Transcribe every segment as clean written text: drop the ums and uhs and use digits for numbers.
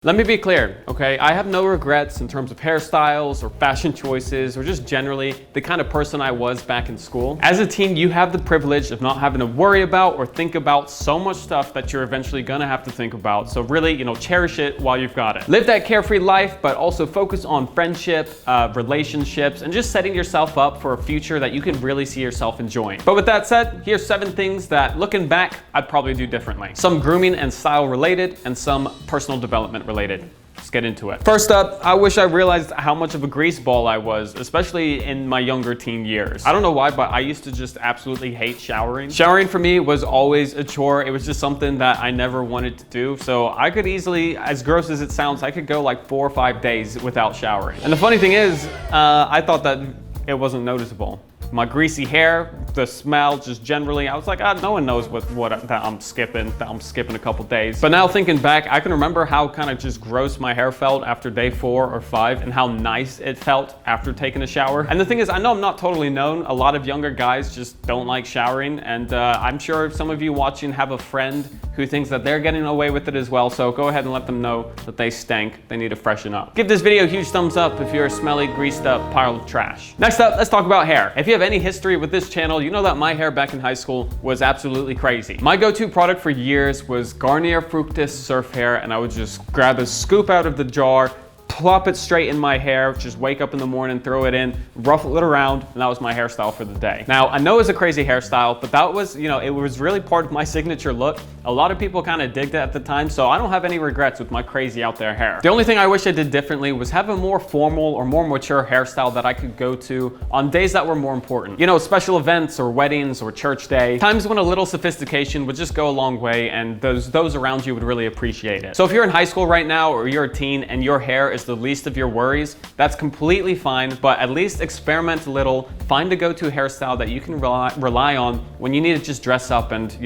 Let me be clear, okay? I have no regrets in terms of hairstyles or fashion choices or just generally the kind of person I was back in school. As a teen, you have the privilege of not having to worry about or think about so much stuff that you're eventually gonna have to think about. So really, cherish it while you've got it. Live that carefree life, but also focus on friendship, relationships, and just setting yourself up for a future that you can really see yourself enjoying. But with that said, here's 7 things that looking back, I'd probably do differently. Some grooming and style related and some personal development related. Let's get into it. First up, I wish I realized how much of a greaseball I was, especially in my younger teen years. I don't know why, but I used to just absolutely hate showering. Showering for me was always a chore. It was just something that I never wanted to do. So I could easily, as gross as it sounds, I could go like 4 or 5 days without showering. And the funny thing is, I thought that it wasn't noticeable. My greasy hair, the smell, just generally, I was like, no one knows that I'm skipping a couple days. But now thinking back, I can remember how kind of just gross my hair felt after day 4 or 5 and how nice it felt after taking a shower. And the thing is, I know I'm not totally known. A lot of younger guys just don't like showering. And I'm sure some of you watching have a friend who thinks that they're getting away with it as well. So go ahead and let them know that they stink. They need to freshen up. Give this video a huge thumbs up if you're a smelly, greased up pile of trash. Next up, let's talk about hair. If you have any history with this channel, you know that my hair back in high school was absolutely crazy. My go-to product for years was Garnier Fructis Surf Hair, and I would just grab a scoop out of the jar, plop it straight in my hair, just wake up in the morning, throw it in, ruffle it around, and that was my hairstyle for the day. Now, I know it's a crazy hairstyle, but that was, it was really part of my signature look. A lot of people kind of digged it at the time, so I don't have any regrets with my crazy out there hair. The only thing I wish I did differently was have a more formal or more mature hairstyle that I could go to on days that were more important. Special events or weddings or church day, times when a little sophistication would just go a long way and those around you would really appreciate it. So if you're in high school right now or you're a teen and your hair is the least of your worries, that's completely fine, but at least experiment a little, find a go-to hairstyle that you can rely on when you need to just dress up and,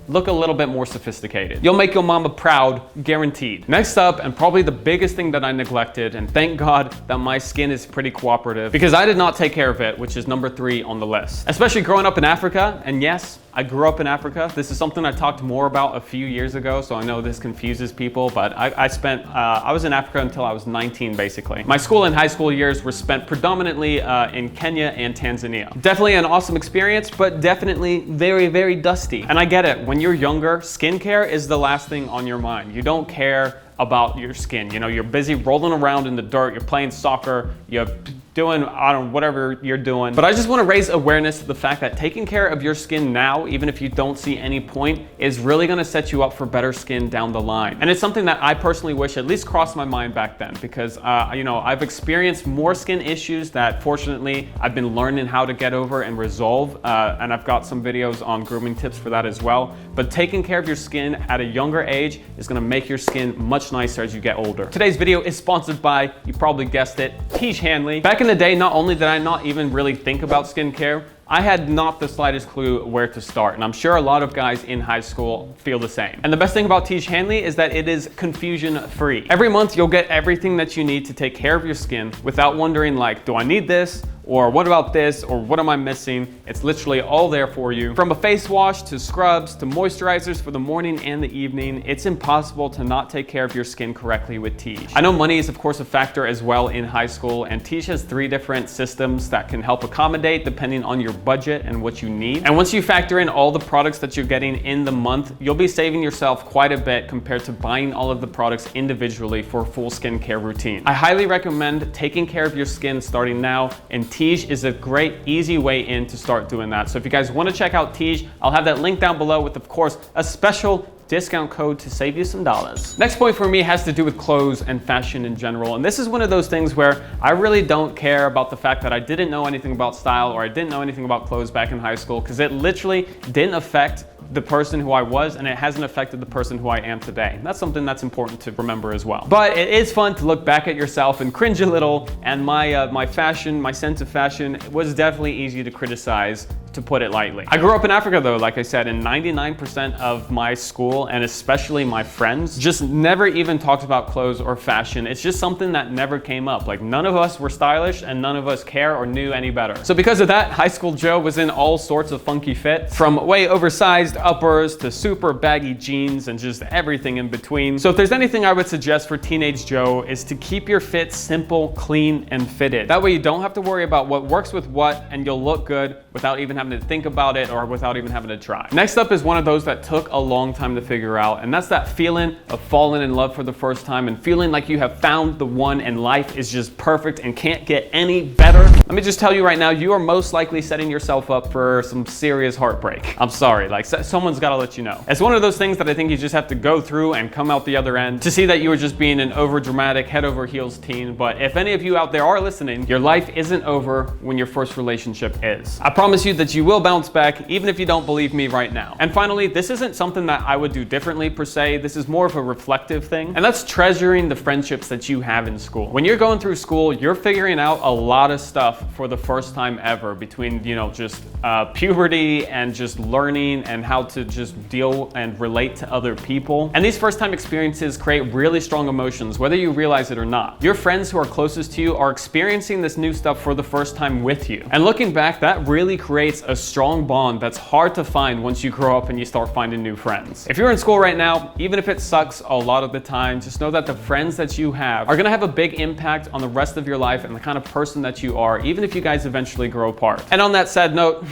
look a little bit more sophisticated. You'll make your mama proud, guaranteed. Next up, and probably the biggest thing that I neglected, and thank God that my skin is pretty cooperative, because I did not take care of it, which is number 3 on the list. Especially growing up in Africa, and yes, I grew up in Africa. This is something I talked more about a few years ago, so I know this confuses people, but I was in Africa until I was 19, basically. My school and high school years were spent predominantly in Kenya and Tanzania. Definitely an awesome experience, but definitely very, very dusty. And I get it, when you're younger, skincare is the last thing on your mind. You don't care about your skin. You're busy rolling around in the dirt, you're playing soccer, you're doing, whatever you're doing. But I just want to raise awareness to the fact that taking care of your skin now, even if you don't see any point, is really going to set you up for better skin down the line. And it's something that I personally wish at least crossed my mind back then, because I've experienced more skin issues that fortunately I've been learning how to get over and resolve, and I've got some videos on grooming tips for that as well. But taking care of your skin at a younger age is going to make your skin much nicer as you get older. Today's video is sponsored by, you probably guessed it, Tiege Hanley. Back in the day, not only did I not even really think about skincare, I had not the slightest clue where to start, and I'm sure a lot of guys in high school feel the same. And the best thing about Tiege Hanley is that it is confusion-free. Every month, you'll get everything that you need to take care of your skin without wondering like, do I need this? Or what about this? Or what am I missing? It's literally all there for you. From a face wash to scrubs to moisturizers for the morning and the evening, it's impossible to not take care of your skin correctly with Tiege. I know money is of course a factor as well in high school, and Tiege has 3 different systems that can help accommodate depending on your budget and what you need. And once you factor in all the products that you're getting in the month, you'll be saving yourself quite a bit compared to buying all of the products individually for a full skincare routine. I highly recommend taking care of your skin starting now, and Tiege is a great, easy way in to start doing that. So if you guys want to check out Tiege, I'll have that link down below with, of course, a special discount code to save you some dollars. Next point for me has to do with clothes and fashion in general. And this is one of those things where I really don't care about the fact that I didn't know anything about style or I didn't know anything about clothes back in high school, because it literally didn't affect the person who I was, and it hasn't affected the person who I am today. That's something that's important to remember as well. But it is fun to look back at yourself and cringe a little, and my sense of fashion was definitely easy to criticize to put it lightly. I grew up in Africa though, like I said, and 99% of my school, and especially my friends, just never even talked about clothes or fashion. It's just something that never came up. Like, none of us were stylish and none of us care or knew any better. So because of that, high school Joe was in all sorts of funky fits, from way oversized uppers to super baggy jeans and just everything in between. So if there's anything I would suggest for teenage Joe, is to keep your fit simple, clean, and fitted. That way you don't have to worry about what works with what, and you'll look good without even having to think about it or without even having to try. Next up is one of those that took a long time to figure out, and that's that feeling of falling in love for the first time and feeling like you have found the one and life is just perfect and can't get any better. Let me just tell you right now, you are most likely setting yourself up for some serious heartbreak. I'm sorry, like someone's gotta let you know. It's one of those things that I think you just have to go through and come out the other end to see that you were just being an over dramatic, head over heels teen. But if any of you out there are listening, your life isn't over when your first relationship is. I promise you that you will bounce back, even if you don't believe me right now. And finally, this isn't something that I would do differently per se. This is more of a reflective thing, and that's treasuring the friendships that you have in school. When you're going through school, you're figuring out a lot of stuff for the first time ever, between, you know, just puberty and just learning and how to just deal and relate to other people. And these first time experiences create really strong emotions, whether you realize it or not. Your friends who are closest to you are experiencing this new stuff for the first time with you. And looking back, that really creates a strong bond that's hard to find once you grow up and you start finding new friends. If you're in school right now, even if it sucks a lot of the time, just know that the friends that you have are gonna have a big impact on the rest of your life and the kind of person that you are, even if you guys eventually grow apart. And on that sad note,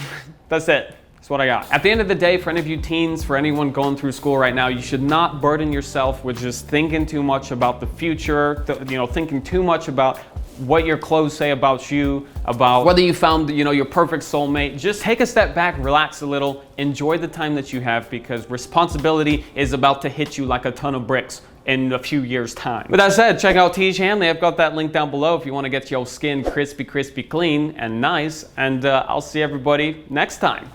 that's it. That's what I got. At the end of the day, for any of you teens, for anyone going through school right now, you should not burden yourself with just thinking too much about the future, thinking too much about what your clothes say about you, about whether you found, your perfect soulmate. Just take a step back, relax a little, enjoy the time that you have, because responsibility is about to hit you like a ton of bricks in a few years' time. With that said, check out Tiege Hanley. I've got that link down below if you want to get your skin crispy, clean, and nice. And I'll see everybody next time.